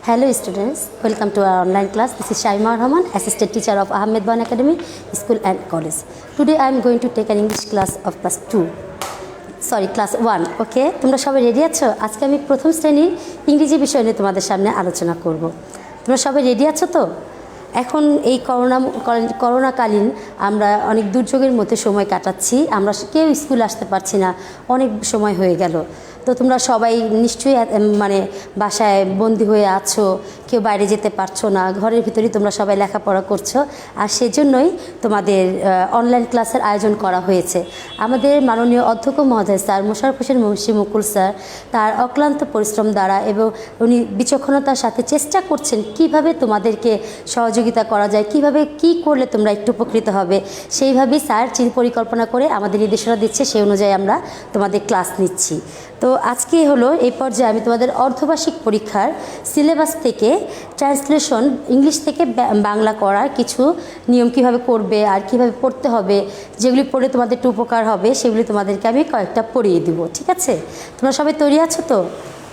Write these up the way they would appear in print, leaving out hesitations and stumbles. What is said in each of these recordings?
Hello students, welcome to our online class. This is Shaima Rahman, assistant teacher of Ahmed Ban Academy, School and College. Today I am going to take an English class of class 1. Okay, তোমরা সবাই ready আছো? আজকে আমি প্রথম শ্রেণীর ইংরেজি বিষয় নিয়ে তোমাদের সামনে আলোচনা করব। তোমরা সবাই রেডি আছো তো? এখন এই করোনাকালীন আমরা অনেক দুর্যোগের মধ্যে সময় কাটাচ্ছি। আমরা কেউ স্কুল আসতে পারছি না, অনেক সময় হয়ে গেল। তো তোমরা সবাই নিশ্চয়ই বাসায় বন্দি হয়ে আছো, কেউ বাইরে যেতে পারছো না, ঘরের ভিতরেই তোমরা সবাই লেখাপড়া করছো। আর সেজন্যই তোমাদের অনলাইন ক্লাসের আয়োজন করা হয়েছে। আমাদের মাননীয় অধ্যক্ষ মহোদয় স্যার মোশাররফ হোসেন মুন্সি মুকুল স্যার তার অক্লান্ত পরিশ্রম দ্বারা এবং উনি বিচক্ষণতার সাথে চেষ্টা করছেন কিভাবে তোমাদেরকে সহযোগিতা করা যায়, কিভাবে কি করলে তোমরা একটু উপকৃত হবে, সেইভাবেই স্যার পরিকল্পনা করে আমাদের নির্দেশনা দিচ্ছে। সেই অনুযায়ী আমরা তোমাদের ক্লাস নিচ্ছি। তো আজকে হলো এই পর্যায়ে আমি তোমাদের অর্ধবার্ষিক পরীক্ষার সিলেবাস থেকে ট্রান্সলেশন ইংলিশ থেকে বাংলা করার কিছু নিয়ম কিভাবে করবে আর কিভাবে পড়তে হবে, যেগুলি পড়ে তোমাদের একটু উপকার হবে, সেগুলি তোমাদেরকে আমি কয়েকটা পড়িয়ে দিব। ঠিক আছে, তোমরা সবাই তৈরি আছো তো?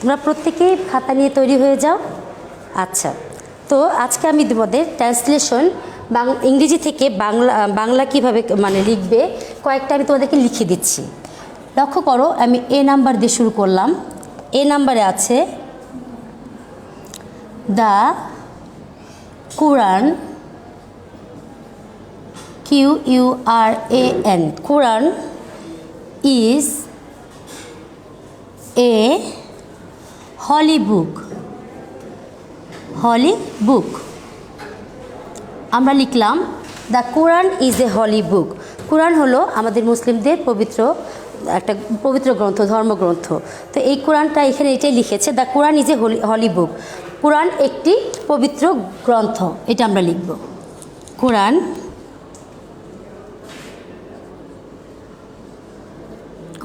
তোমরা প্রত্যেকেই খাতা নিয়ে তৈরি হয়ে যাও। আচ্ছা, তো আজকে আমি তোমাদের ট্রান্সলেশন ইংরেজি থেকে বাংলা কিভাবে লিখবে কয়েকটা আমি তোমাদেরকে লিখে দিচ্ছি। লক্ষ্য করো, আমি এ নাম্বার দিয়ে শুরু করলাম। এ নাম্বারে আছে the Quran, QURAN, Quran is a holy book. Holy book আমরা লিখলাম the Quran is a holy বুক। কুরআন হলো আমাদের মুসলিমদের একটা পবিত্র গ্রন্থ, ধর্মগ্রন্থ। তো এই কোরআনটা এখানে এটাই লিখেছে, the Quran is a holy বুক। কোরআন একটি পবিত্র গ্রন্থ, এটা আমরা লিখব। কোরআন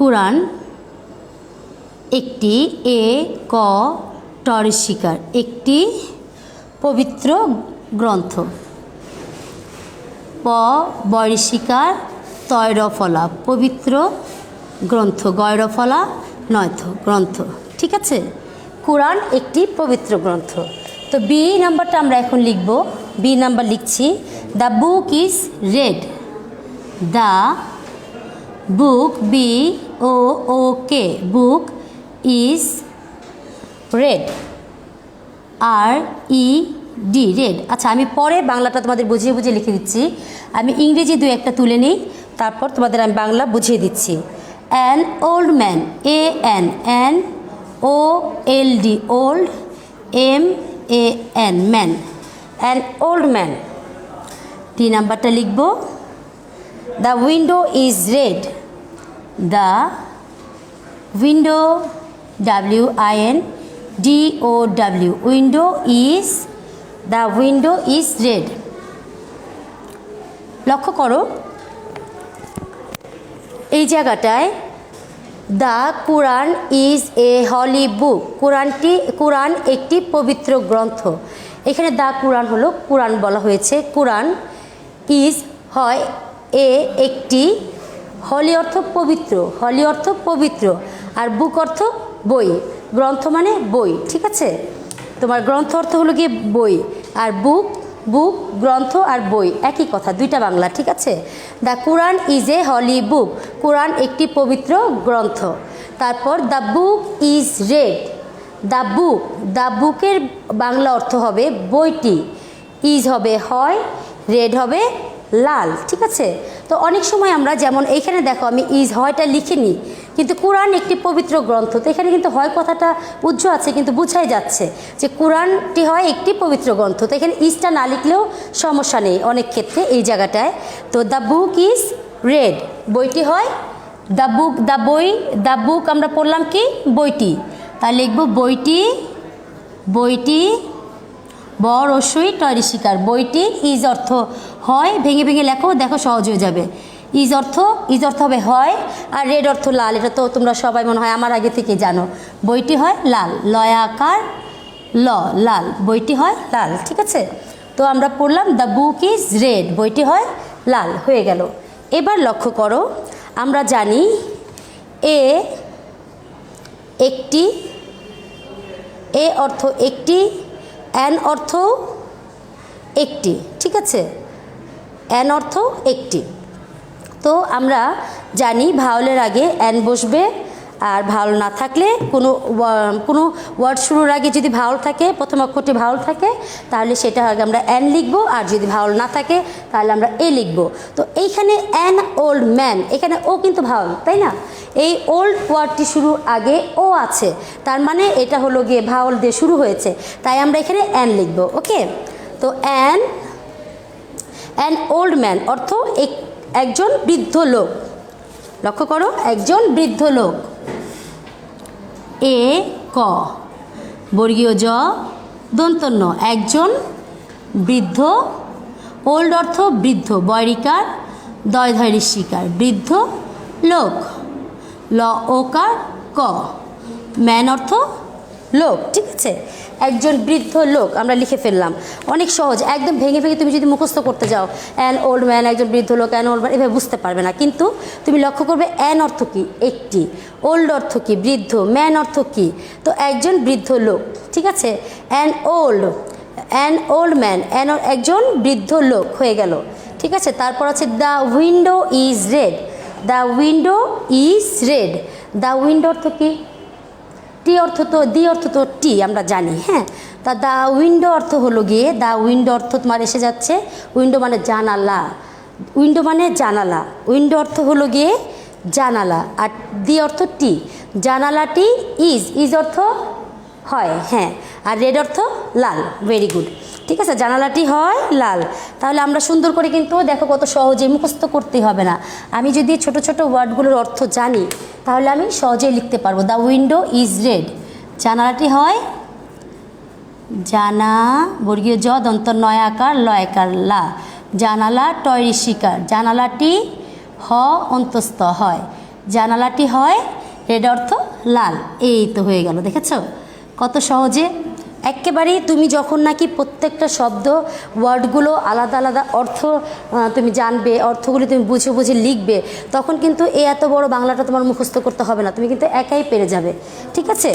কোরআন একটি টরিশিকার একটি পবিত্র গ্রন্থ। বরিশিকার তৈরফলা পবিত্র গ্রন্থ, গয়রফলা নয়থ গ্রন্থ। ঠিক আছে, কোরআন একটি পবিত্র গ্রন্থ। তো বি নাম্বারটা আমরা এখন লিখব। বি নাম্বার লিখছি the book is red. The book, BOOK, book is red, RED, red. আচ্ছা, আমি পরে বাংলাটা তোমাদের বুঝিয়ে লিখে দিচ্ছি। আমি ইংরেজি দুই একটা তুলে নিই, তারপর তোমাদের আমি বাংলা বুঝিয়ে দিচ্ছি। An old man, ANOLD, old, MAN, man, an old man। 3 নাম্বারটা লিখব the window is red। the window, WINDOW, window is, the window is red। লক্ষ্য করো এই জায়গাটায় the Quran is a holy বুক, কোরআন একটি পবিত্র গ্রন্থ। এখানে দ্য কোরআন হলো কোরআন বলা হয়েছে। কোরআন ইজ হয় একটি, হলি অর্থ পবিত্র, আর বুক অর্থ বই, গ্রন্থ মানে বই। ঠিক আছে, তোমার গ্রন্থ অর্থ হলো গিয়ে বই, আর বুক গ্রন্থ আর বই একই কথা, দুইটা বাংলা। ঠিক আছে, the Quran is a holy বুক, কোরআন একটি পবিত্র গ্রন্থ। তারপর the book is red. The বুকের বাংলা অর্থ হবে বইটি, ইজ হবে হয়, রেড হবে লাল। ঠিক আছে, তো অনেক সময় আমরা যেমন এইখানে দেখো আমি ইজ হয়টা লিখিনি, কিন্তু কোরআন একটি পবিত্র গ্রন্থ, তো এখানে কিন্তু হয় কথাটা উজ্জ্ব আছে, কিন্তু বুঝাই যাচ্ছে যে কোরআনটি হয় একটি পবিত্র গ্রন্থ। তো এখানে ইজটা না লিখলেও সমস্যা নেই অনেক ক্ষেত্রে এই জায়গাটায়। তো দ্য বুক ইজ রেড, বইটি হয় দ্য বুক। দ্য বুক আমরা পড়লাম কি বইটি, তাহলে লিখব বইটি বরসই টরিশিকার, বইটি। ইজ অর্থ হয়, ভেঙে লেখো, দেখো সহজ হয়ে যাবে। ইজ অর্থ হবে হয়, আর রেড অর্থ লাল। এটা তো তোমরা সবাই মনে হয় আমার আগে থেকে জানো। বইটি হয় লাল, লয়াকার লাল, বইটি হয় লাল। ঠিক আছে, তো আমরা পড়লাম দ্য বুক ইজ রেড, বইটি হয় লাল, হয়ে গেল। এবার লক্ষ্য করো, আমরা জানি একটি, এ অর্থ একটি, অ্যান অর্থ একটি, ঠিক আছে, অ্যান অর্থ একটি। তো আমরা জানি ভাওয়ালের আগে অ্যান বসবে, আর ভাওয়াল না থাকলে কোনো ওয়ার্ড শুরুর আগে যদি ভাওয়াল থাকে, প্রথম অক্ষরটি ভাওয়াল থাকে, তাহলে সেটা আগে আমরা অ্যান লিখবো, আর যদি ভাওয়াল না থাকে তাহলে আমরা এ লিখবো। তো এইখানে অ্যান ওল্ড ম্যান, এখানে ও কিন্তু ভাওয়াল, তাই না? এই ওল্ড ওয়ার্ডটি শুরুর আগে ও আছে, তার মানে এটা হলো গিয়ে ভাওয়াল দিয়ে শুরু হয়েছে, তাই আমরা এখানে অ্যান লিখবো। ওকে, তো অ্যান ওল্ড ম্যান অর্থ একজন বৃদ্ধ লোক। লক্ষ্য করো, একজন বৃদ্ধ লোক। এ ক বর্গীয় জ দন্ত ন, একজন বৃদ্ধ। ওল্ড অর্থ বৃদ্ধ, বয়রিকার দয় ধৈর্য শিকার, বৃদ্ধ লোক। ল ওকার ক, ম্যান অর্থ লোক, ঠিক আছে, একজন বৃদ্ধ লোক আমরা লিখে ফেললাম। অনেক সহজ, একদম ভেঙে ভেঙে তুমি যদি মুখস্থ করতে যাও অ্যান ওল্ড ম্যান, একজন বৃদ্ধ লোক, অ্যান ওল্ড ম্যান, এভাবে বুঝতে পারবে না। কিন্তু তুমি লক্ষ্য করবে অ্যান অর্থ কী একটি, ওল্ড অর্থ কী বৃদ্ধ, ম্যান অর্থ কী তো একজন বৃদ্ধ লোক, ঠিক আছে। অ্যান ওল্ড ম্যান, একজন বৃদ্ধ লোক হয়ে গেল, ঠিক আছে। তারপর আছে the window is red, the window is red. The window অর্থ কী? টি অর্থ তো, দি অর্থ তো টি আমরা জানি, হ্যাঁ। তা দ্য উইন্ডো অর্থ হলো গিয়ে, দ্য উইন্ডো অর্থ তোমার এসে যাচ্ছে, উইন্ডো মানে জানালা, উইন্ডো মানে জানালা, উইন্ডো অর্থ হলো গিয়ে জানালা, আর দি অর্থ টি, জানালাটি ইজ অর্থ হয়, হ্যাঁ, আর রেড অর্থ লাল। ভেরি গুড, ঠিক আছে, জানালাটি হয় লাল। তাহলে আমরা সুন্দর করে কিন্তু দেখো কত সহজে মুখস্থ করতে হবে না। আমি যদি ছোট ছোট ওয়ার্ডগুলোর অর্থ জানি তাহলে আমি সহজেই লিখতে পারবো। দ্য উইন্ডো ইজ রেড, জানালাটি হয় জানা বর্গীয় জ দন্ত নয় আকার লয়কার লা, জানালা টয়রি শিকার, জানালাটি হ অন্তস্থ হয়, জানালাটি হয় রেড অর্থ লাল। এই তো হয়ে গেল, দেখেছো কত সহজে। একেবারেই তুমি যখন নাকি প্রত্যেকটা শব্দ ওয়ার্ডগুলো আলাদা আলাদা অর্থ তুমি জানবে, অর্থগুলি তুমি বুঝে বুঝে লিখবে, তখন কিন্তু এত বড় বাংলাটা তোমার মুখস্থ করতে হবে না, তুমি কিন্তু একাই পেরে যাবে, ঠিক আছে।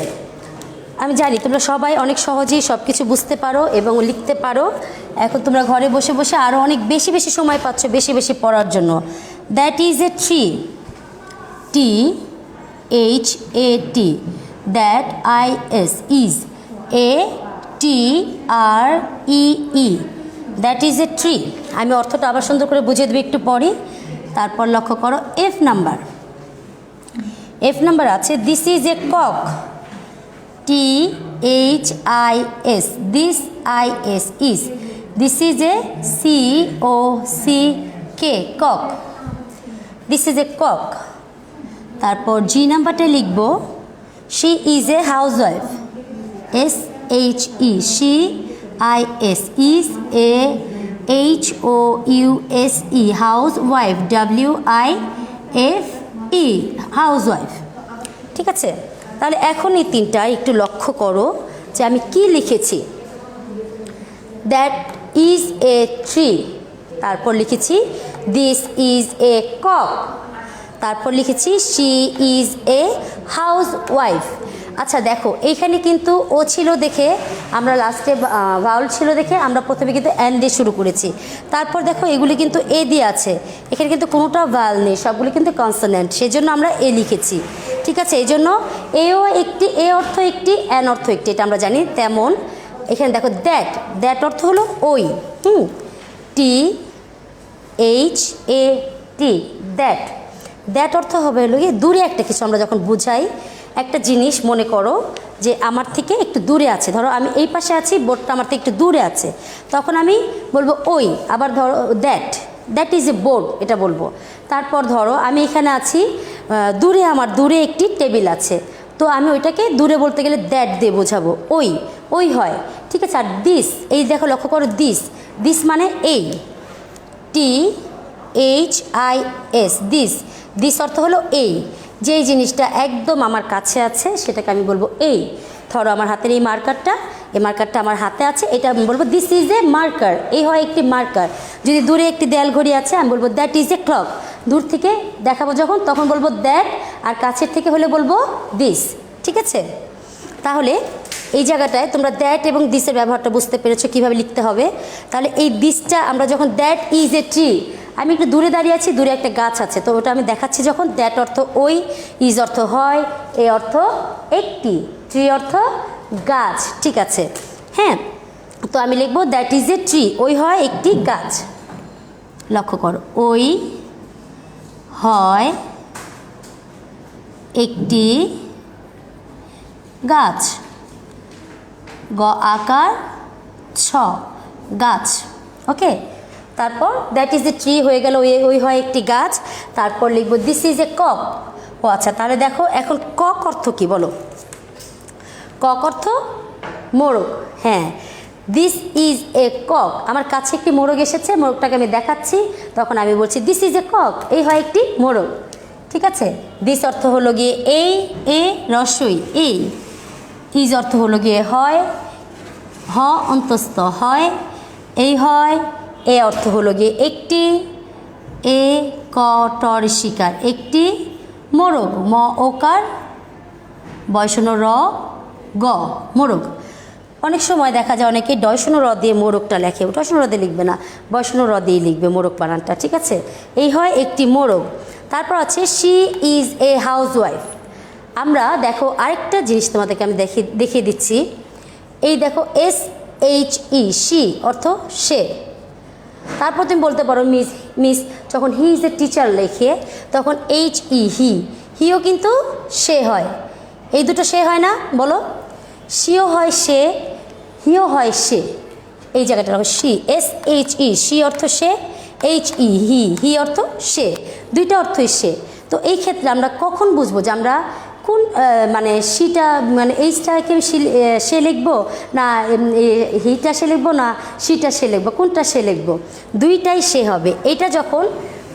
আমি জানি তোমরা সবাই অনেক সহজেই সব কিছু বুঝতে পারো এবং লিখতে পারো। এখন তোমরা ঘরে বসে বসে আরও অনেক বেশি বেশি সময় পাচ্ছ বেশি বেশি পড়ার জন্য। That is a tree, THAT, that IS is ATREE, that is a tree. আমি অর্থটা আবার সুন্দর করে বুঝিয়ে দেবো একটু পরে। তারপর লক্ষ্য করো এফ নাম্বার আছে this is a cock, THIS, this IS is, this is a COCK, cock, this is a cock. তারপর জি নাম্বারটা লিখব she is a housewife, SHE, she IS is HOUSE, housewife, WIFE, housewife, ঠিক আছে। তাহলে এখন এই তিনটা একটু লক্ষ্য করো যে আমি কি লিখেছি। দ্যাট ইজ এ ট্রি, তারপর লিখেছি দিস ইজ এ কক, তারপর লিখেছি she is a house wife. আচ্ছা দেখো এইখানে কিন্তু ও ছিল দেখে আমরা লাস্টে ভাউল ছিল দেখে আমরা প্রথমে কিন্তু অ্যান দিয়ে শুরু করেছি। তারপর দেখো এগুলি কিন্তু এ দিয়ে আছে, এখানে কিন্তু কোনোটা ভাওয়াল নেই, সবগুলি কিন্তু কনসোনেন্ট, সেজন্য আমরা এ লিখেছি, ঠিক আছে। এই জন্য এও একটি, এ অর্থ একটি, অ্যান অর্থ একটি, এটা আমরা জানি। তেমন এখানে দেখো দ্যাট অর্থ হলো ওই, THAT, দ্যাট অর্থ হবে হলো গিয়ে দূরে একটা কিছু। আমরা যখন বুঝাই একটা জিনিস, মনে করো যে আমার থেকে একটু দূরে আছে, ধরো আমি এই পাশে আছি, বোর্ডটা আমার থেকে একটু দূরে আছে, তখন আমি বলবো ওই। আবার ধরো দ্যাট ইজ এ বোর্ড, এটা বলবো। তারপর ধরো আমি এখানে আছি, দূরে আমার দূরে একটি টেবিল আছে, তো আমি ওইটাকে দূরে বলতে গেলে দ্যাট দিয়ে বোঝাবো, ওই হয়, ঠিক আছে। আর দিস, এই দেখো লক্ষ্য করো দিস মানে এই, THIS, দিস অর্থ হলো এই, যেই জিনিসটা একদম আমার কাছে আছে সেটাকে আমি বলবো এই। ধরো আমার হাতের এই মার্কারটা আমার হাতে আছে, এটা আমি বলবো দিস ইজ এ মার্কার, এই হয় একটি মার্কার। যদি দূরে একটি দেয়াল ঘড়ি আছে আমি বলবো দ্যাট ইজ এ ক্লক, দূর থেকে দেখাবো যখন তখন বলবো দ্যাট, আর কাছের থেকে হলে বলবো দিস, ঠিক আছে। তাহলে এই জায়গাটায় তোমরা দ্যাট এবং দিসের ব্যবহারটা বুঝতে পেরেছো কীভাবে লিখতে হবে। তাহলে এই দিসটা আমরা যখন দ্যাট ইজ এ ট্রি, আমি একটু দূরে দাঁড়িয়ে আছি, দূরে একটা গাছ আছে, তো ওটা আমি দেখাচ্ছি যখন, দ্যাট অর্থ ওই, ইজ অর্থ হয়, এ অর্থ একটি, ট্রি অর্থ গাছ। ঠিক আছে, হ্যাঁ, তো আমি লিখবো দ্যাট ইজ এ ট্রি, ওই হয় একটি গাছ। লক্ষ্য করো, ওই হয় একটি গাছ, গ আকার ছ, গাছ। ওকে, তারপর দ্যাট ইজ এ ট্রি হয়ে গেল, ওই হয় একটি গাছ। তারপর লিখবো দিস ইজ এ কক। ও আচ্ছা, তাহলে দেখো এখন কক অর্থ কি বলো? কক অর্থ মোরগ। হ্যাঁ, দিস ইজ এ কক, আমার কাছে একটি মোরগ এসেছে, মোরগটাকে আমি দেখাচ্ছি, তখন আমি বলছি দিস ইজ এ কক, এই হয় একটি মোরগ। ঠিক আছে, দিস অর্থ হলো গিয়ে এই, এ রসই এই, ইজ অর্থ হলো গিয়ে হয়, হ অন্তস্থ হয়, এই হয়, এ অর্থ হলো গিয়ে একটি, এ ক টর শিকার একটি মোরগ, ম ওকার বয়সন র গ মোরগ। অনেক সময় দেখা যায় অনেকে ডয়সন র দিয়ে মোরগটা লেখে, ডয়সন র দিয়ে লিখবে না, বয়সন র দিয়ে লিখবে মোরগ বানানটা। ঠিক আছে, এই হয় একটি মোরগ। তারপর আছে শি ইজ এ হাউসওয়াইফ। আমরা দেখো আরেকটা জিনিস তোমাদেরকে আমি দেখিয়ে দিচ্ছি। এই দেখো SHE, শি অর্থ সে। তারপর তুমি বলতে পারো মিস যখন হি ইজ এ টিচার লেখে তখন HE হিও কিন্তু সে হয়, এই দুটো সে হয় না বলো? সিও হয় সে, হিও হয় সে। এই জায়গাটা দেখো শি, SHE শি অর্থ সে, HE হি অর্থ সে, দুইটা অর্থই সে। তো এই ক্ষেত্রে আমরা কখন বুঝবো যে আমরা কোন মানে সিটা মানে এইচটাকে সে লিখবো না হিটা সে লিখবো না সিটা সে লিখবো, কোনটা সে লিখবো? দুইটাই সে হবে। এটা যখন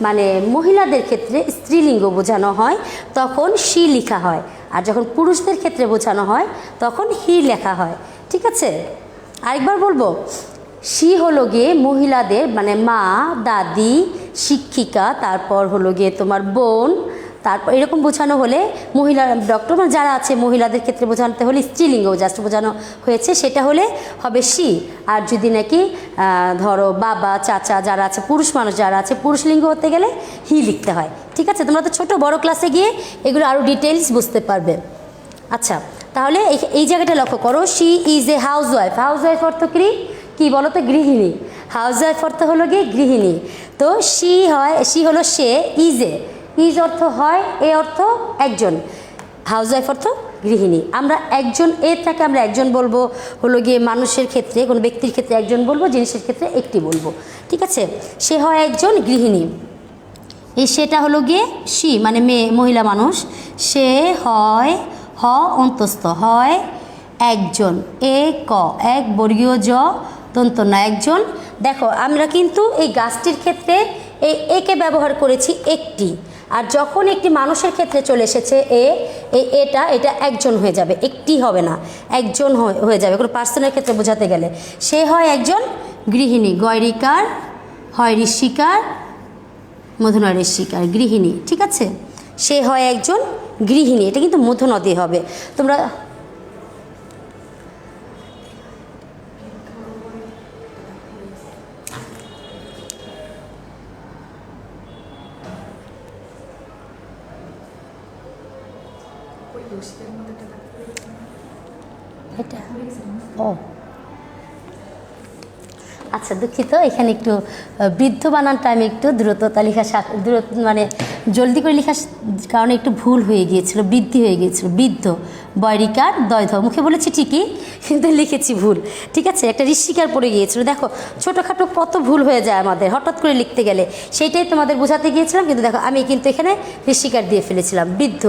মানে মহিলাদের ক্ষেত্রে স্ত্রীলিঙ্গ বোঝানো হয় তখন সি লেখা হয়, আর যখন পুরুষদের ক্ষেত্রে বোঝানো হয় তখন হি লেখা হয়। ঠিক আছে, আরেকবার বলবো, সি হলো গিয়ে মহিলাদের মানে মা, দাদি, শিক্ষিকা, তারপর হলো গিয়ে তোমার বোন, তারপর এরকম বোঝানো হলে মহিলা ডক্টর মানে যারা আছে মহিলাদের ক্ষেত্রে বোঝাতে হলে স্ত্রীলিঙ্গ জাস্ট বোঝানো হয়েছে সেটা হলে হবে সি। আর যদি নাকি ধরো বাবা, চাচা যারা আছে, পুরুষ মানুষ যারা আছে, পুরুষলিঙ্গ হতে গেলে হি লিখতে হয়। ঠিক আছে, তোমরা তো ছোটো বড় ক্লাসে গিয়ে এগুলো আরও ডিটেলস বুঝতে পারবে। আচ্ছা, তাহলে এই জায়গাটা লক্ষ্য করো, she is A housewife. Housewife অর্থ কি বলো তো? গৃহিণী। হাউসওয়াইফ অর্থ হলো গিয়ে গৃহিণী। তো সি হলো সে, ইজ অর্থ হয়, এ অর্থ একজন, হাউসওয়াইফ অর্থ গৃহিণী। আমরা একজন, এটাকে আমরা একজন বলবো হলো গিয়ে মানুষের ক্ষেত্রে, কোনো ব্যক্তির ক্ষেত্রে একজন বলবো, জিনিসের ক্ষেত্রে একটি বলবো। ঠিক আছে, সে হয় একজন গৃহিণী। এই সেটা হলো গিয়ে সি মানে মেয়ে, মহিলা মানুষ। সে হয় হ অন্তস্থ হয় একজন, এ ক এক বর্গীয় জ দন্ত না একজন। দেখো আমরা কিন্তু এই গাছটির ক্ষেত্রে এই একে ব্যবহার করেছি একটি, আর যখন একটি মানুষের ক্ষেত্রে চলে এসেছে এটা একজন হয়ে যাবে, একটি হবে না, একজন হয়ে যাবে কোনো পার্সনের ক্ষেত্রে বোঝাতে গেলে। সে হয় একজন গৃহিণী, গয়রিকার হয় ঋষিকার, মধুনয় ঋষিকার গৃহিণী। ঠিক আছে, সে হয় একজন গৃহিণী, এটা কিন্তু মধুনদী হবে। তোমরা এটা ও আচ্ছা, দুঃখিত, এখানে একটু বৃদ্ধ বানানটা আমি একটু দ্রুততা মানে জলদি করে লেখার কারণে একটু ভুল হয়ে গিয়েছিল, বৃদ্ধি হয়ে গিয়েছিল, বৃদ্ধ বয়রিকার দয়ধ, মুখে বলেছি ঠিকই কিন্তু লিখেছি ভুল। ঠিক আছে, একটা ঋষিকার পড়ে গিয়েছিল। দেখো ছোটোখাটো কত ভুল হয়ে যায় আমাদের হঠাৎ করে লিখতে গেলে, সেইটাই তোমাদের বোঝাতে গিয়েছিলাম, কিন্তু দেখো আমি কিন্তু এখানে ঋষিকার দিয়ে ফেলেছিলাম, বৃদ্ধ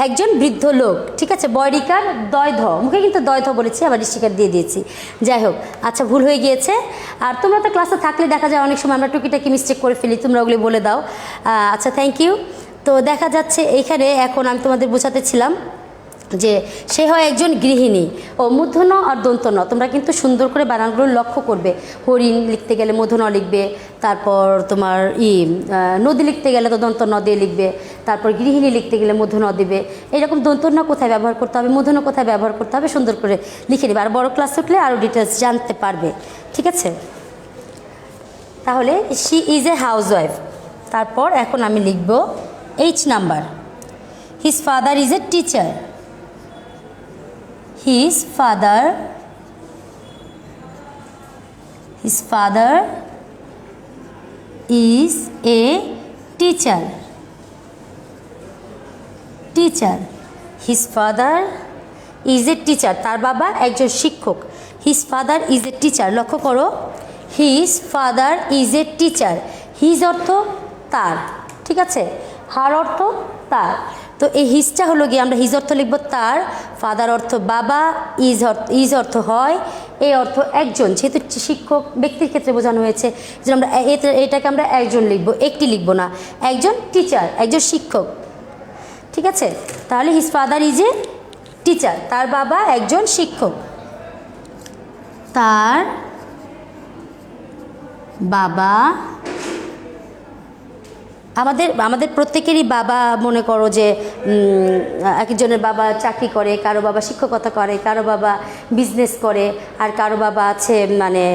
একজন বৃদ্ধ লোক। ঠিক আছে, বয়রিকার দয়ধ, মুখে কিন্তু দয়ধ বলেছি, আবার ঋষিকার দিয়ে দিয়েছি, যাই হোক। আচ্ছা, ভুল হয়ে গিয়েছে। আর তোমরা তো ক্লাসে থাকলে দেখা যায় অনেক সময় আমরা টুকিটাকি মিস্টেক করে ফেলি, তোমরা ওগুলি বলে দাও। আচ্ছা, থ্যাংক ইউ। তো দেখা যাচ্ছে এইখানে এখন আমি তোমাদের বোঝাতে ছিলাম যে সে হয় একজন গৃহিণী। ও মূর্ধন্য আর দন্ত ন, তোমরা কিন্তু সুন্দর করে বানানগুলো লক্ষ্য করবে। হরিণ লিখতে গেলে মূর্ধন্য লিখবে, তারপর তোমার নদী লিখতে গেলে তো দন্ত ন দিয়ে লিখবে, তারপর গৃহিণী লিখতে গেলে মূর্ধন্য দিবে। এরকম দন্ত ন কোথায় ব্যবহার করতে হবে, মূর্ধন্য কোথায় ব্যবহার করতে হবে সুন্দর করে লিখে নেবে। আর বড় ক্লাস উঠলে আরও ডিটেলস জানতে পারবে, ঠিক আছে? তাহলে she is a house wife. তারপর এখন আমি লিখব H number, his father is a teacher. His father is a teacher. His father is a teacher. তার বাবা একজন শিক্ষক। His father is a teacher. লক্ষ্য করো, His father is a teacher. His অর্থ তার, ঠিক আছে? হার অর্থ তার। তো এই হিজটা হলো গিয়ে আমরা হিজ অর্থ লিখব তার, ফাদার অর্থ বাবা, ইজ অর্থ হয়, এই অর্থ একজন, যেহেতু শিক্ষক ব্যক্তির ক্ষেত্রে বোঝানো হয়েছে যে আমরা এটাকে আমরা একজন লিখব, একটি লিখব না, একজন টিচার, একজন শিক্ষক, ঠিক আছে? তাহলে his father is a teacher, তার বাবা একজন শিক্ষক। তার বাবা, আমাদের প্রত্যেকেরই বাবা, মনে করো যে একজনের বাবা চাকরি করে, কারো বাবা শিক্ষকতা করে, কারো বাবা বিজনেস করে, আর কারো বাবা আছে মানে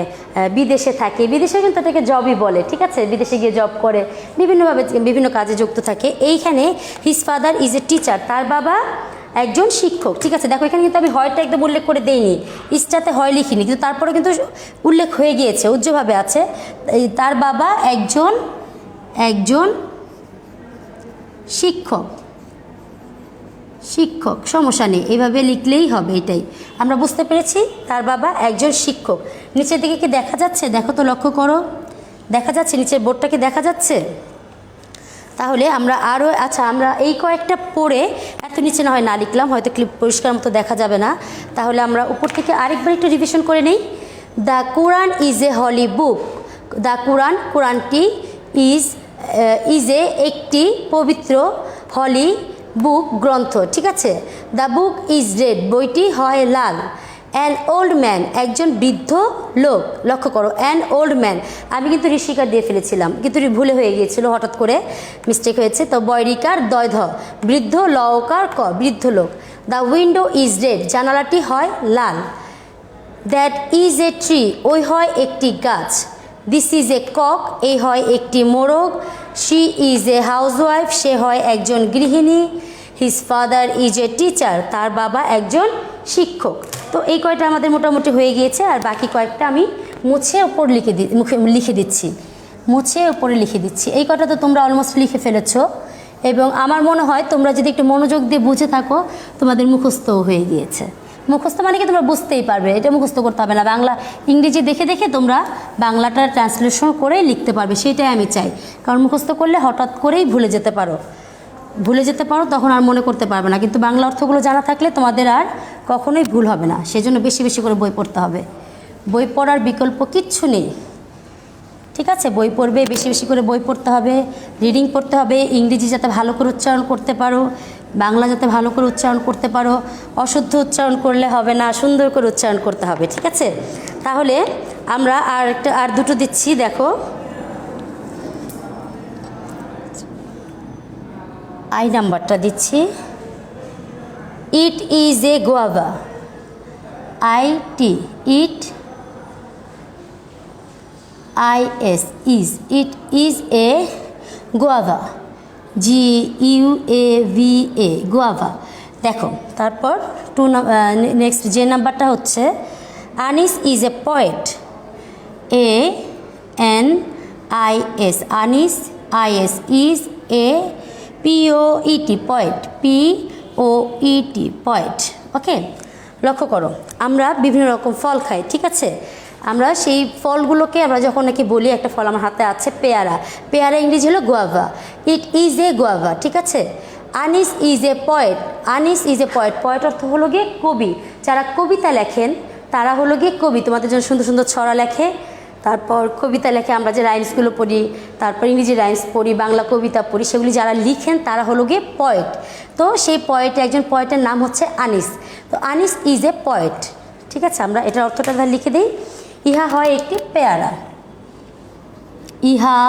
বিদেশে থাকে। বিদেশে কিন্তু এটাকে জবই বলে, ঠিক আছে? বিদেশে গিয়ে জব করে, বিভিন্নভাবে বিভিন্ন কাজে যুক্ত থাকে। এইখানে his father is a teacher, তার বাবা একজন শিক্ষক, ঠিক আছে? দেখো এখানে কিন্তু আমি হয়টা একদম উল্লেখ করে দেইনি, ইস্টাতে হয় লিখিনি, কিন্তু তারপরে কিন্তু উল্লেখ হয়ে গিয়েছে, উজ্জ্বলভাবে আছে। তার বাবা একজন শিক্ষক, সমস্যা নেই, এইভাবে লিখলেই হবে, এটাই আমরা বুঝতে পেরেছি। তার বাবা একজন শিক্ষক। নিচের দিকে কি দেখা যাচ্ছে? দেখো তো, লক্ষ্য করো, দেখা যাচ্ছে নিচের বোর্ডটা কি দেখা যাচ্ছে? তাহলে আমরা আরও, আচ্ছা আমরা এই কয়েকটা পড়ে এত নিচে না হয় না লিখলাম, হয়তো ক্লিপ পরিষ্কার মতো দেখা যাবে না, তাহলে আমরা উপর থেকে আরেকবার একটু রিভিশন করে নিই। The Quran is a holy book. The কোরআনটি ইজ এ একটি পবিত্র, হলি বুক গ্রন্থ, ঠিক আছে? দ্য বুক ইজ রেড, বইটি হয় লাল। অ্যান ওল্ড ম্যান, একজন বৃদ্ধ লোক। লক্ষ্য করো, অ্যান ওল্ড ম্যান, আমি কিন্তু ঋষিকার দিয়ে ফেলেছিলাম, কিন্তু ভুলে হয়ে গিয়েছিল, হঠাৎ করে মিস্টেক হয়েছে। তো বয়রিকার দয় ধ, বৃদ্ধ লওকার ক, বৃদ্ধ লোক। দ্য উইন্ডো ইজ রেড, জানালাটি হয় লাল। দ্যাট ইজ এ ট্রি, ওই হয় একটি গাছ। দিস ইজ এ কক, এই হয় একটি মোরগ। শি ইজ এ হাউসওয়াইফ, সে হয় একজন গৃহিণী। His father is a teacher, তার বাবা একজন শিক্ষক। তো এই কয়টা আমাদের মোটামুটি হয়ে গিয়েছে, আর বাকি কয়েকটা আমি মুছে ওপর লিখে দিচ্ছি, মুছে ওপরে লিখে দিচ্ছি। এই কয়টা তো তোমরা অলমোস্ট লিখে ফেলেছো, এবং আমার মনে হয় তোমরা যদি একটু মনোযোগ দিয়ে বুঝে থাকো তোমাদের মুখস্থও হয়ে গিয়েছে। মুখস্থ মানে কি তোমরা বুঝতেই পারবে, এটা মুখস্থ করতে হবে না, বাংলা ইংরেজি দেখে দেখে তোমরা বাংলাটা ট্রান্সলেশন করে লিখতে পারবে, সেটাই আমি চাই। কারণ মুখস্থ করলে হঠাৎ করেই ভুলে যেতে পারো, তখন আর মনে করতে পারবে না। কিন্তু বাংলা অর্থগুলো জানা থাকলে তোমাদের আর কখনোই ভুল হবে না। সেজন্য বেশি বেশি করে বই পড়তে হবে, বই পড়ার বিকল্প কিচ্ছু নেই, ঠিক আছে? বই পড়বে, বেশি বেশি করে বই পড়তে হবে, রিডিং পড়তে হবে, ইংরেজি যাতে ভালো করে উচ্চারণ করতে পারো, বাংলা যাতে ভালো করে উচ্চারণ করতে পারো। অশুদ্ধ উচ্চারণ করলে হবে না, সুন্দর করে উচ্চারণ করতে হবে, ঠিক আছে? তাহলে আমরা আর দুটো দিচ্ছি, দেখো আই নাম্বারটা দিচ্ছি। It is a guava, IT, it IS, it is a guava, GUAVA, guava। দেখো তারপর নেক্সট যে নাম্বারটা হচ্ছে Anis is a poet, ANIS, Anis IS is a POET, poet, POET, poet. Okay, লক্ষ্য করো আমরা বিভিন্ন রকম ফল খাই, ঠিক আছে? আমরা সেই ফলগুলোকে আমরা যখন নাকি বলি, একটা ফল আমার হাতে আছে পেয়ারা, পেয়ারা ইংরেজি হলো guava. It is a guava, ঠিক আছে? Anis is a poet, Anis is a poet, poet অর্থ হলো গিয়ে কবি। যারা কবিতা লেখেন তারা হলো গিয়ে কবি, তোমাদের জন্য সুন্দর সুন্দর ছড়া লেখে, তারপর কবিতা লেখে, আমরা যে রাইমসগুলো পড়ি, তারপর ইংরেজি রাইমস পড়ি, বাংলা কবিতা পড়ি, সেগুলি যারা লিখেন তারা হলো গিয়ে পয়েট। তো সেই পয়েটে একজন পয়েটের নাম হচ্ছে আনিস। তো আনিস ইজ এ পয়েট। ঠিক আছে, আমরা এটার অর্থটা লিখে দিই। ইহা হয় একটি পেয়ারা। ইহা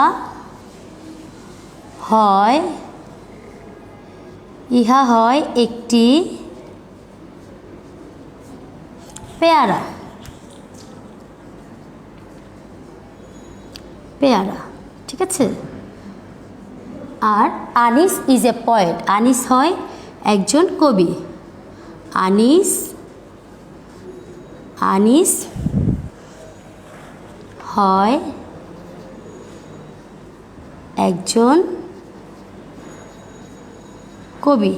হয় একটি পেয়ারা। ঠিক আছে। আর Anis is a poet, Anis হয় একজন কবি। আনিস হয় একজন কবি।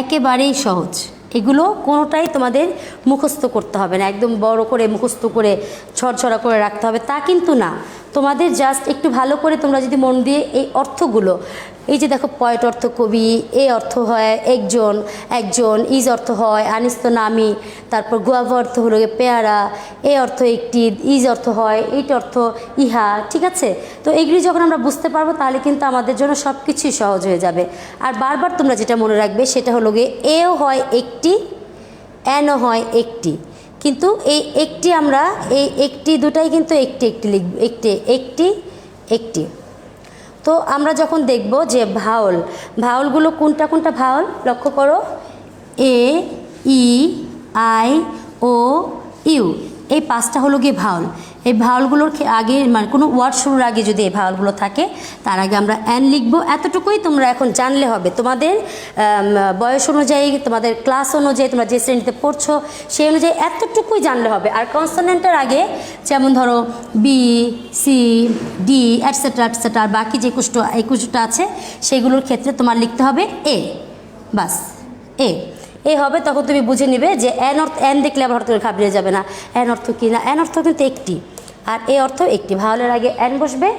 একেবারেই সহজ, এগুলো কোনোটাই তোমাদের মুখস্থ করতে হবে না, একদম বড় করে মুখস্থ করে ছড়ছড়া করে রাখতে হবে তা কিন্তু না। তোমাদের জাস্ট একটু ভালো করে তোমরা যদি মন দিয়ে এই অর্থগুলো, এই যে দেখো পয়েট অর্থ কবি, এ অর্থ হয় একজন, ইজ অর্থ হয় আনিস তো নামি, তারপর গুয়াভা অর্থ হলো পেয়ারা, এ অর্থ একটি, ইজ অর্থ হয় এইট অর্থ ইহা। ঠিক আছে, তো এইগুলি যখন আমরা বুঝতে পারবো তাহলে কিন্তু আমাদের জন্য সব কিছুই সহজ হয়ে যাবে। আর বারবার তোমরা যেটা মনে রাখবে সেটা হলো গিয়ে এও হয় একটি, এনও হয় একটি, কিন্তু এই একটি আমরা এই একটি দুটাই কিন্তু একটি লিখব, একটি। তো আমরা যখন দেখব যে ভাওয়ালগুলো কোনটা ভাওয়াল লক্ষ্য করো, এ, ই, আই, ও, ইউ, এই পাঁচটা হলো গিয়ে ভাওয়াল। এই ভাওয়ালগুলোর আগে মানে কোনো ওয়ার্ড শুরুর আগে যদি এই ভাওয়ালগুলো থাকে তার আগে আমরা অ্যান লিখবো। এতটুকুই তোমরা এখন জানলে হবে। তোমাদের বয়স অনুযায়ী, তোমাদের ক্লাস অনুযায়ী, তোমরা যে শ্রেণীতে পড়ছো সেই অনুযায়ী এতটুকুই জানলে হবে। আর কনসোনেন্টের আগে যেমন ধরো বি, সি, ডি এটসেট্রা আর বাকি যে একুশটা আছে সেগুলোর ক্ষেত্রে তোমার লিখতে হবে এ, বাস এ হবে। তখন তুমি বুঝে নিবে যে এন দেখলে আবার হঠাৎ করে ঘাবড়িয়ে যাবে না, এন অর্থ কী না, এন অর্থ কিন্তু একটি, আর এ অর্থ একটি। ভাওয়ালের আগে এন বসবে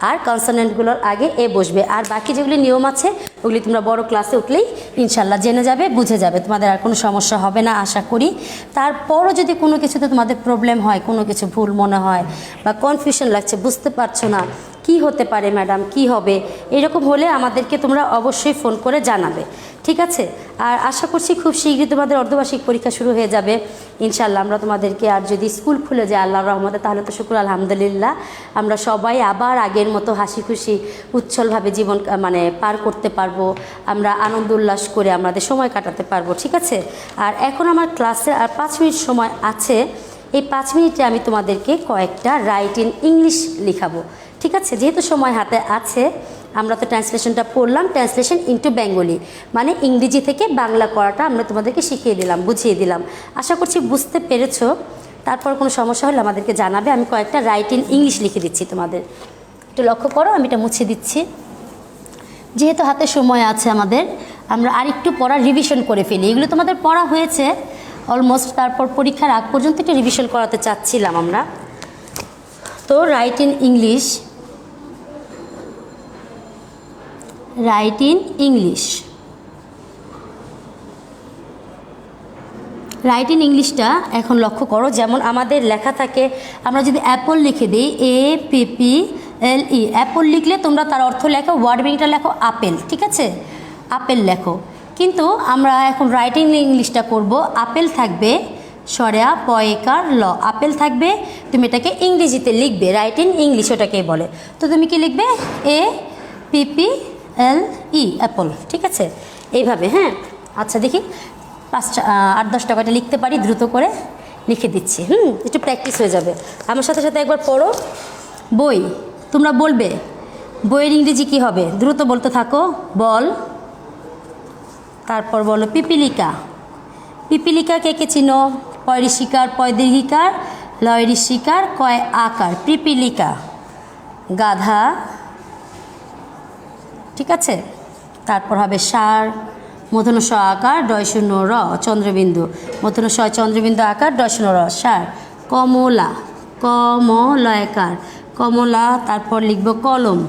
আর কনসোনেন্টগুলোর আগে এ বসবে। আর বাকি যেগুলি নিয়ম আছে ওগুলি তোমরা বড় ক্লাসে উঠলেই ইনশাল্লাহ জেনে যাবে, বুঝে যাবে, তোমাদের আর কোনো সমস্যা হবে না আশা করি। তারপরও যদি কোনো কিছুতে তোমাদের প্রবলেম হয়, কোনো কিছু ভুল মনে হয় বা কনফিউশন লাগছে, বুঝতে পারছো না কি হতে পারে ম্যাডাম, কি হবে, এরকম হলে আমাদেরকে তোমরা অবশ্যই ফোন করে জানাবে। ঠিক আছে, আর আশা করছি খুব শীঘ্রই তোমাদের অর্ধবার্ষিক পরীক্ষা শুরু হয়ে যাবে ইনশাল্লাহ। আমরা তোমাদেরকে, আর যদি স্কুল খুলে যায় আল্লাহর রহমতে তাহলে তো শুকর আলহামদুলিল্লাহ, আমরা সবাই আবার আগের মতো হাসি খুশি উচ্ছলভাবে জীবন মানে পার করতে পারবো, আমরা আনন্দ উল্লাস করে আমাদের সময় কাটাতে পারবো। ঠিক আছে, আর এখন আমার ক্লাসে আর 5 মিনিট সময় আছে। এই 5 মিনিটে আমি তোমাদেরকে কয়েকটা রাইট ইন ইংলিশ লিখাবো। ঠিক আছে, যেহেতু সময় হাতে আছে, আমরা তো ট্রান্সলেশনটা পড়লাম, ট্রান্সলেশন ইনটু বেঙ্গলি মানে ইংরেজি থেকে বাংলা করাটা আমরা তোমাদেরকে শিখিয়ে দিলাম, বুঝিয়ে দিলাম। আশা করছি বুঝতে পেরেছো। তারপর কোনো সমস্যা হলে আমাদেরকে জানাবে। আমি কয়েকটা রাইট ইন ইংলিশ লিখে দিচ্ছি তোমাদের, একটু লক্ষ্য করো। আমি এটা মুছে দিচ্ছি। যেহেতু হাতে সময় আছে আমাদের, আমরা আরেকটু পড়া রিভিশন করে ফেলি। এগুলো তোমাদের পড়া হয়েছে অলমোস্ট, তারপর পরীক্ষার আগ পর্যন্ত একটু রিভিশন করাতে চাচ্ছিলাম আমরা। তো right in English, right in ইংলিশটা এখন লক্ষ্য করো। যেমন আমাদের লেখা থাকে, আমরা যদি অ্যাপল লিখে দিই APPLE, অ্যাপল লিখলে তোমরা তার অর্থ লেখো, ওয়ার্ড মিনিংটা লেখো আপেল। ঠিক আছে, আপেল লেখো। কিন্তু আমরা এখন রাইট ইন ইংলিশটা করব। আপেল থাকবে সরেয়া পয়েকার ল, আপেল থাকবে, তুমি এটাকে ইংরেজিতে লিখবে, রাইট ইন ইংলিশ ওটাকে বলে। তো তুমি কি লিখবে APPLE, অ্যাপল। ঠিক আছে, এইভাবে। হ্যাঁ, আচ্ছা দেখি 8-10 কয়টা লিখতে পারি, দ্রুত করে লিখে দিচ্ছি। একটু প্র্যাকটিস হয়ে যাবে। আমার সাথে সাথে একবার পড়ো। বই, তোমরা বলবে বইয়ের ইংরেজি কি হবে, দ্রুত বলতে থাকো। বল, তারপর বলো পিপিলিকা। পিপিলিকা কে কে চিনো? পয় ঋষিকার, পয় দীর্ঘিকার, লয় ঋষিকার, কয় আকার, পিপিলিকা। গাধা, ঠিক আছে। তারপর হবে ষাঁড়, মূর্ধন্য ষ আকার, ডয় শূন্য র, চন্দ্রবিন্দু, মূর্ধন্য ষ চন্দ্রবিন্দু আকার, ডয় শূন্য র, ষাঁড়। কমলা, কমলয়কার, কমলা। তারপর লিখব কলম,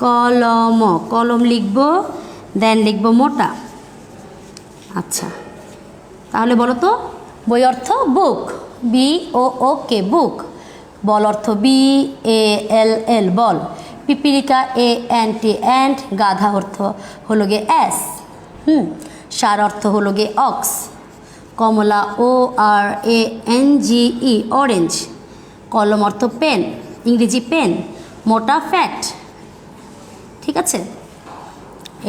কলম, কলম লিখব, দেন লিখব মোটা। আচ্ছা, তাহলে বলো তো বই অর্থ বুক, BOOK, বুক। বল অর্থ BALL বল। পিপিলিকা ANT অ্যান্ট। গাধা অর্থ হলো গিয়ে অ্যাস। ষাঁড় অর্থ হলো গিয়ে অক্স। কমলা ORANGE অরেঞ্জ। কলম অর্থ পেন, ইংরেজি পেন। মোটা ফ্যাট। ঠিক আছে,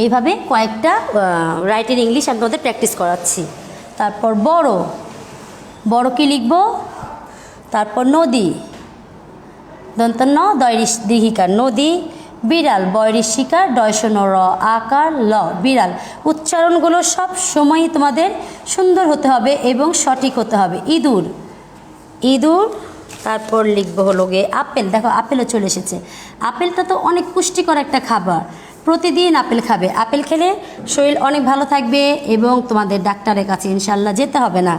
এইভাবে কয়েকটা রাইটিং ইংলিশ আমি তোমাদের প্র্যাকটিস করাচ্ছি। তারপর বড়, বড় কি লিখব? তারপর নদী, দন্তন্য দয়রিস দীর্ঘিকার নদী। বিড়াল, বয়রিস শিকার, ডয়শন র আকার ল বিড়াল। উচ্চারণগুলো সব সময়ই তোমাদের সুন্দর হতে হবে এবং সঠিক হতে হবে। ইঁদুর, ইঁদুর। তারপর লিখবো হলো গিয়ে আপেল। দেখো আপেলও চলে এসেছে। আপেলটা তো অনেক পুষ্টিকর একটা খাবার, প্রতিদিন আপেল খাবে। আপেল খেলে শরীর অনেক ভালো থাকবে এবং তোমাদের ডাক্তারের কাছে ইনশাল্লাহ যেতে হবে না,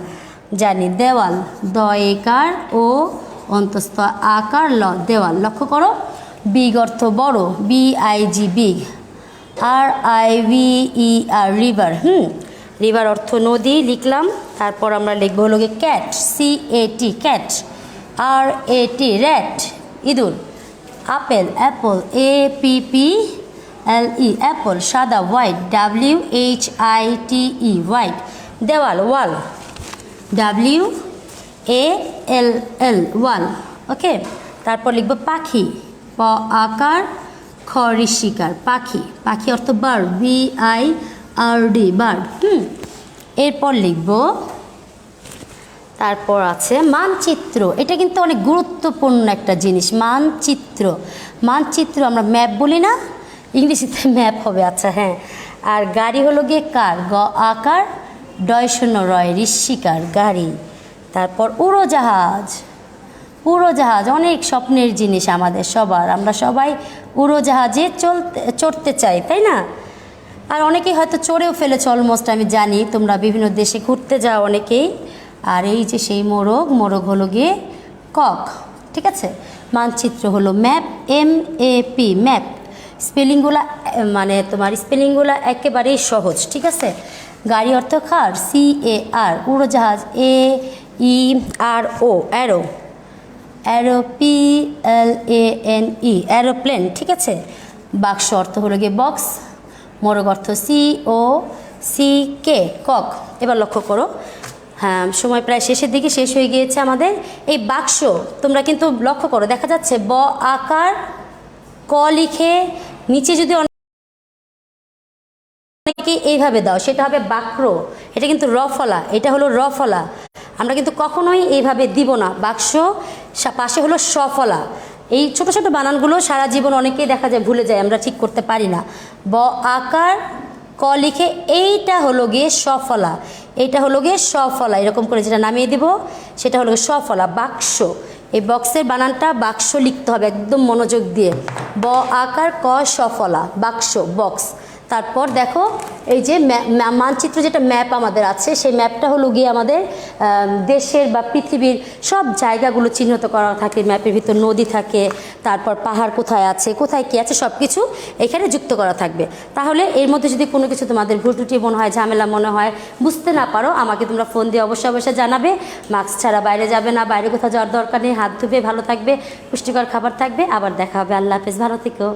জানি। দেওয়াল, দয়কার ও অন্তস্থ আকার ল দেওয়াল। লক্ষ্য করো, বিগ অর্থ বড়, BIG big. RIVER river. River অর্থ নদী লিখলাম। তারপর আমরা লিখবো হলো গিয়ে cat, CAT cat. RAT rat, ইঁদুর। আপেল, অ্যাপল, APPLE অ্যাপল। সাদা, হোয়াইট, WHITE হোয়াইট। দেওয়াল, ওয়াল, WALL ওয়াল। ওকে, তারপর লিখবো পাখি, প আকার খ ঋষিকার পাখি। পাখি অর্থ বার্ড, BIRD বার্ড। এরপর লিখব, তারপর আছে মানচিত্র। এটা কিন্তু অনেক গুরুত্বপূর্ণ একটা জিনিস, মানচিত্র। মানচিত্র আমরা ম্যাপ বলি না, ইংরেজিতে ম্যাপ হবে। আচ্ছা হ্যাঁ। আর গাড়ি হলো গিয়ে কার, গ আকার ডয়শূন্য রয় ঋষিকার গাড়ি। তারপর উড়োজাহাজ, উড়োজাহাজ অনেক স্বপ্নের জিনিস আমাদের সবার, আমরা সবাই উড়োজাহাজে চড়তে চাই, তাই না? আর অনেকেই হয়তো চড়েও ফেলেছে অলমোস্ট, আমি জানি তোমরা বিভিন্ন দেশে ঘুরতে যাও অনেকেই। আর এই যে সেই মোরগ, মোরগ হলো গিয়ে কক। ঠিক আছে, মানচিত্র হলো ম্যাপ, MAP ম্যাপ। স্পেলিংগুলো মানে তোমার স্পেলিংগুলো একেবারেই সহজ। ঠিক আছে, গাড়ি অর্থ কার, CAR। উড়োজাহাজ AERO arrow. Arrow PLANE aeroplane. ঠিক আছে, বাক্স অর্থ হলো গিয়ে বক্স। মোরগ অর্থ COCK কক। এবার লক্ষ্য করো, হ্যাঁ সময় প্রায় শেষের দিকে, শেষ হয়ে গিয়েছে আমাদের এই বাক্স। তোমরা কিন্তু লক্ষ্য করো, দেখা যাচ্ছে ব আকার ক লিখে নিচে যদি অনেকে এইভাবে দাও সেটা হবে বাক্র, এটা কিন্তু র ফলা, এটা হলো র ফলা। আমরা কিন্তু কখনোই এইভাবে দিব না, বাক্স পাশে হলো সফলা। এই ছোট ছোট বানানগুলো সারা জীবন অনেকেই দেখা যায় ভুলে যায়, আমরা ঠিক করতে পারি না। ব আকার ক লিখে এইটা হলো গিয়ে সফলা, এইটা হলো গিয়ে সফলা, এরকম করে যেটা নামিয়ে দিব সেটা হলো সফলা। বাক্স, এই বক্সের বানানটা বাক্স লিখতে হবে একদম মনোযোগ দিয়ে। ব আকার ক সফলা, বাক্স, বক্স। তারপর দেখো এই যে মানচিত্র, যেটা ম্যাপ আমাদের আছে, সেই ম্যাপটা হলো গিয়ে আমাদের দেশের বা পৃথিবীর সব জায়গাগুলো চিহ্নিত করা থাকে। ম্যাপের ভিতর নদী থাকে, তারপর পাহাড় কোথায় আছে, কোথায় কী আছে, সব কিছু এখানে যুক্ত করা থাকবে। তাহলে এর মধ্যে যদি কোনো কিছু তোমাদের ভুল ত্রুটি মনে হয়, ঝামেলা মনে হয়, বুঝতে না পারো, আমাকে তোমরা ফোন দিয়ে অবশ্যই অবশ্যই জানাবে। মাস্ক ছাড়া বাইরে যাবে না, বাইরে কোথাও যাওয়ার দরকার নেই, হাত ধুবে, ভালো থাকবে, পুষ্টিকর খাবার থাকবে। আবার দেখা হবে, আল্লাহ হাফেজ, ভালো থেকো।